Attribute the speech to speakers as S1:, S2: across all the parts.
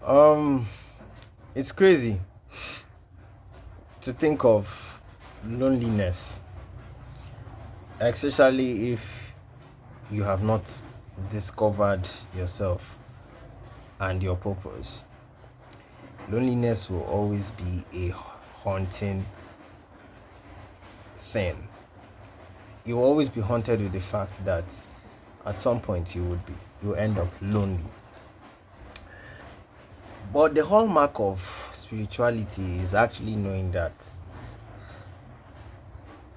S1: Um, it's crazy to think of loneliness, especially if you have not discovered yourself and your purpose. Loneliness will always be a haunting thing. You will always be haunted with the fact that at some point you end up lonely. But the hallmark of spirituality is actually knowing that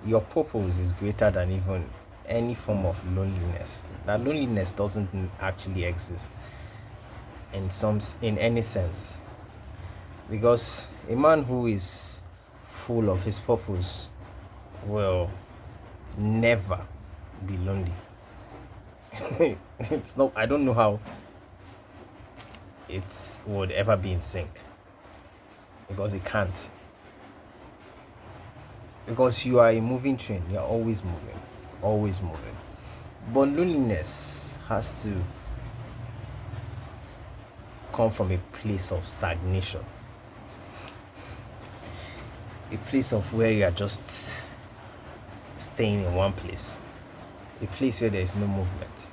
S1: your purpose is greater than even any form of loneliness. That loneliness doesn't actually exist in any sense, because a man who is full of his purpose will never be lonely. It's no, I don't know how it would ever be in sync, because it can't. Because you are a moving train, you're always moving, always moving. But loneliness has to come from a place of stagnation, a place of where you are just staying in one place, a place where there is no movement.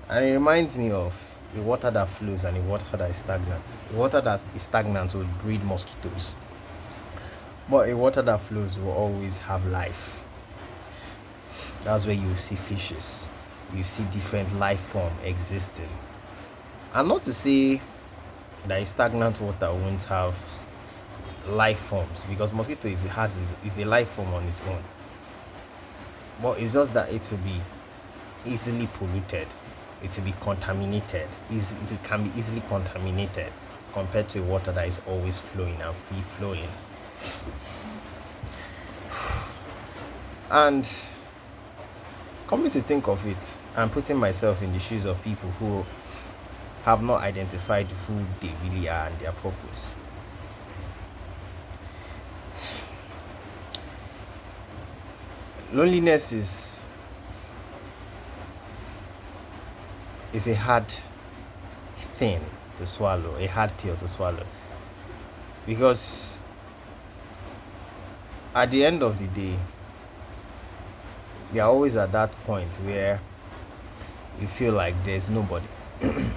S1: And it reminds me of the water that flows and the water that is stagnant. The water that is stagnant will breed mosquitoes, but a water that flows will always have life. That's where you see fishes, you see different life form existing. And not to say that a stagnant water won't have life forms, because mosquito is a life form on its own. But it's just that it will be easily polluted, it will be contaminated, it can be easily contaminated compared to water that is always flowing and free flowing. And coming to think of it, I'm putting myself in the shoes of people who have not identified who they really are and their purpose. Loneliness is a hard thing to swallow, a hard pill to swallow, because at the end of the day, you're always at that point where you feel like there's nobody, and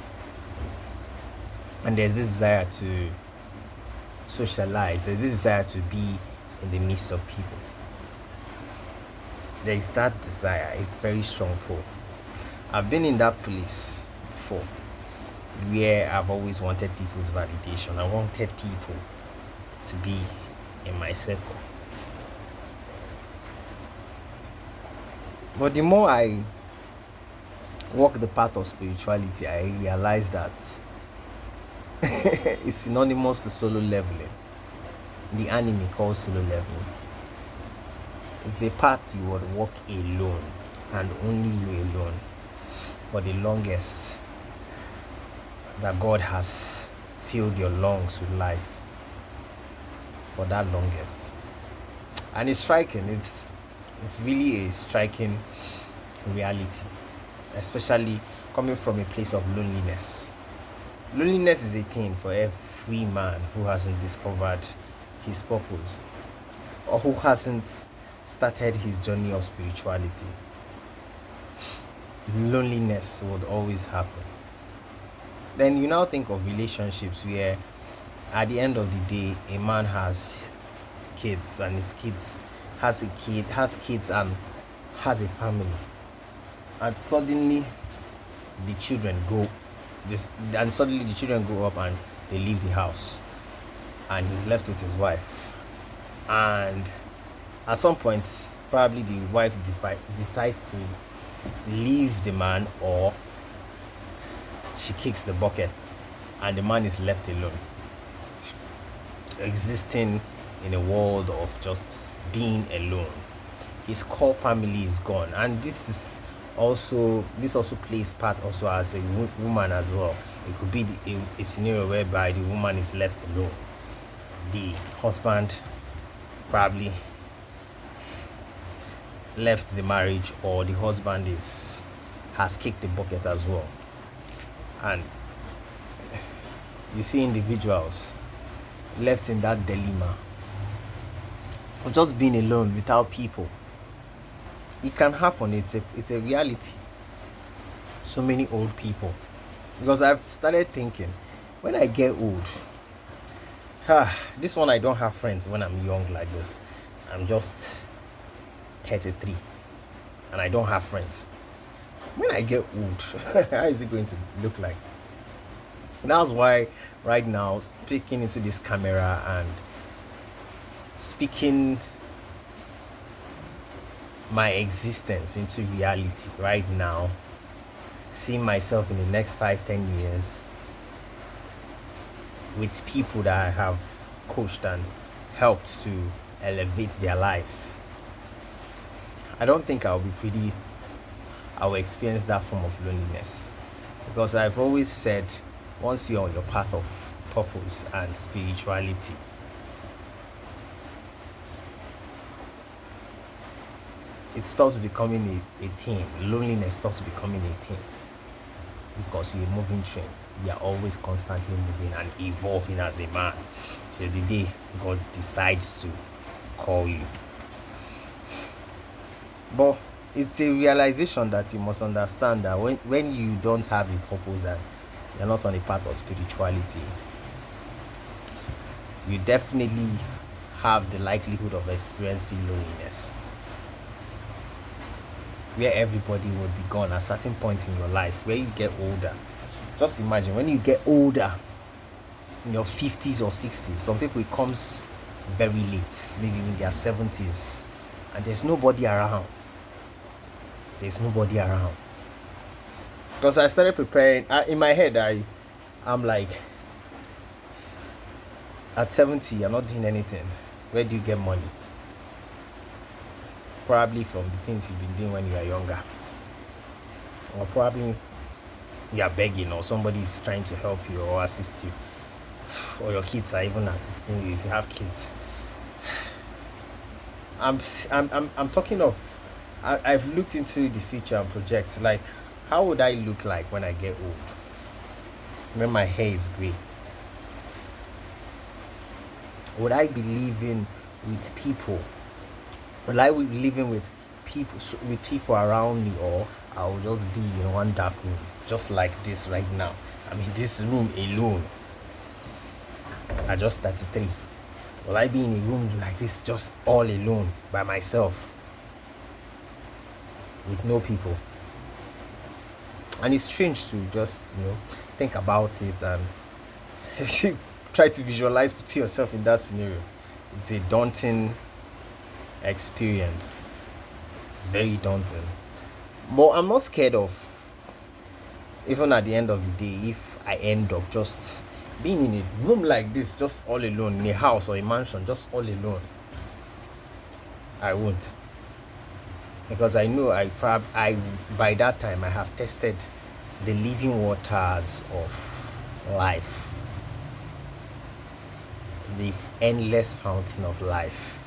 S1: there's this desire to socialize, there's this desire to be in the midst of people. There is that desire, a very strong pull. I've been in that place before, where I've always wanted people's validation. I wanted people to be in my circle. But the more I walk the path of spirituality, I realize that it's synonymous to solo leveling. The anime called solo leveling. It's a path you would walk alone, and only you alone, for the longest that God has filled your lungs with life, for that longest. And it's striking, it's really a striking reality, especially coming from a place of loneliness. Loneliness is a thing for every man who hasn't discovered his purpose, or who hasn't started his journey of spirituality. Loneliness would always happen. Then you now think of relationships where at the end of the day a man has kids, and his kids has kids and has a family, and suddenly the children grow and suddenly the children grow up and they leave the house, and he's left with his wife. And at some point, probably the wife decides to leave the man, or she kicks the bucket, and the man is left alone, existing in a world of just being alone. His core family is gone, and this also plays part also as a woman as well. It could be a scenario whereby the woman is left alone. The husband probably left the marriage, or the husband has kicked the bucket as well. And you see individuals left in that dilemma of just being alone without people. It can happen. It's a reality. So many old people. Because I've started thinking, when I get old, this one I don't have friends when I'm young like this. I'm just 33 and I don't have friends. When I get old, how is it going to look like? That's why right now, speaking into this camera and speaking my existence into reality right now, seeing myself in the next 5-10 years with people that I have coached and helped to elevate their lives, I don't think I will experience that form of loneliness. Because I've always said, once you're on your path of purpose and spirituality, it stops becoming a thing. Loneliness stops becoming a thing. Because you're a moving train. You are always constantly moving and evolving as a man. So the day God decides to call you. But it's a realization that you must understand that when you don't have a purpose and you're not on a path of spirituality, you definitely have the likelihood of experiencing loneliness, where everybody will be gone at a certain point in your life, where you get older. Just imagine when you get older, in your 50s or 60s, some people it comes very late, maybe in their 70s, and there's nobody around. Because I started preparing in my head. I'm like, at 70 you're not doing anything. Where do you get money? Probably from the things you've been doing when you are younger, or probably you're begging, or somebody's trying to help you or assist you, or your kids are even assisting you if you have kids. I'm talking of, I've looked into the future and projects, like, how would I look like when I get old, when my hair is gray? Would I be living with people? Will I be living with people around me, or I will just be in one dark room, just like this right now? I'm in this room alone. I'm just 33. Will I be in a room like this, just all alone by myself, with no people? And it's strange to just, think about it and try to visualize, put yourself in that scenario. It's a daunting experience, very daunting. But I'm not scared of, even at the end of the day, if I end up just being in a room like this, just all alone, in a house or a mansion, just all alone. I won't. Because I know I by that time I have tested the living waters of life, the endless fountain of life,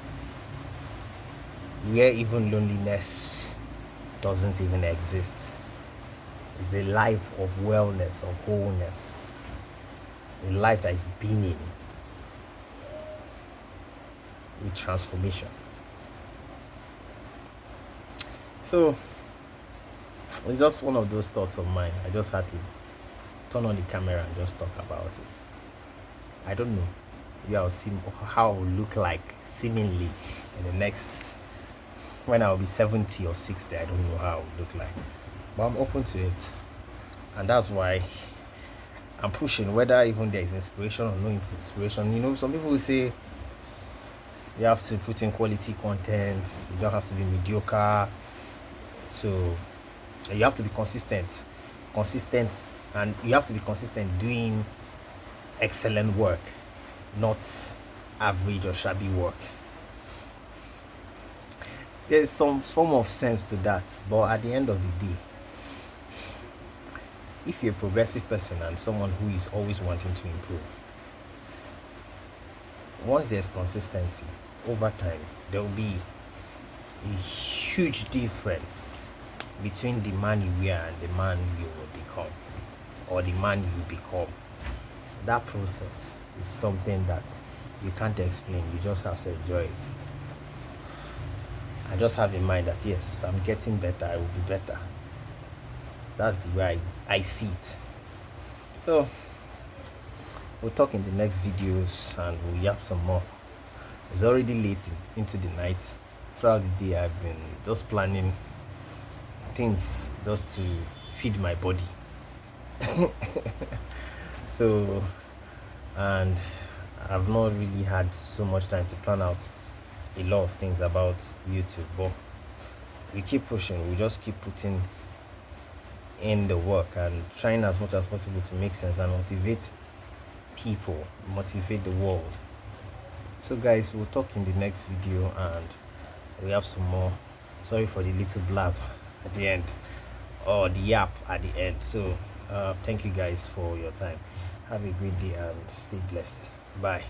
S1: where even loneliness doesn't even exist. It's a life of wellness, of wholeness, a life that is beaming with transformation. So it's just one of those thoughts of mine. I just had to turn on the camera and just talk about it. I don't know. Maybe I'll see how it will look like seemingly in the next, when I'll be 70 or 60. I don't know how it will look like. But I'm open to it. And that's why I'm pushing, whether even there is inspiration or no inspiration. Some people will say you have to put in quality content, you don't have to be mediocre. So you have to be consistent, and you have to be consistent doing excellent work, not average or shabby work. There's some form of sense to that, but at the end of the day, if you're a progressive person and someone who is always wanting to improve, once there's consistency over time, there will be a huge difference between the man you were and the man you will become, or the man you become. that process is something that you can't explain. You just have to enjoy it. I just have in mind that yes, I'm getting better. I will be better. That's the way I see it. So we'll talk in the next videos and we'll yap some more. It's already late into the night. Throughout the day, I've been just planning things just to feed my body. So, and I've not really had so much time to plan out a lot of things about YouTube, but we keep pushing. We just keep putting in the work and trying as much as possible to make sense and motivate people, motivate the world. So guys, we'll talk in the next video and we have some more. Sorry for the little blab at the end, or the yap at the end. So thank you guys for your time. Have a great day and stay blessed. Bye.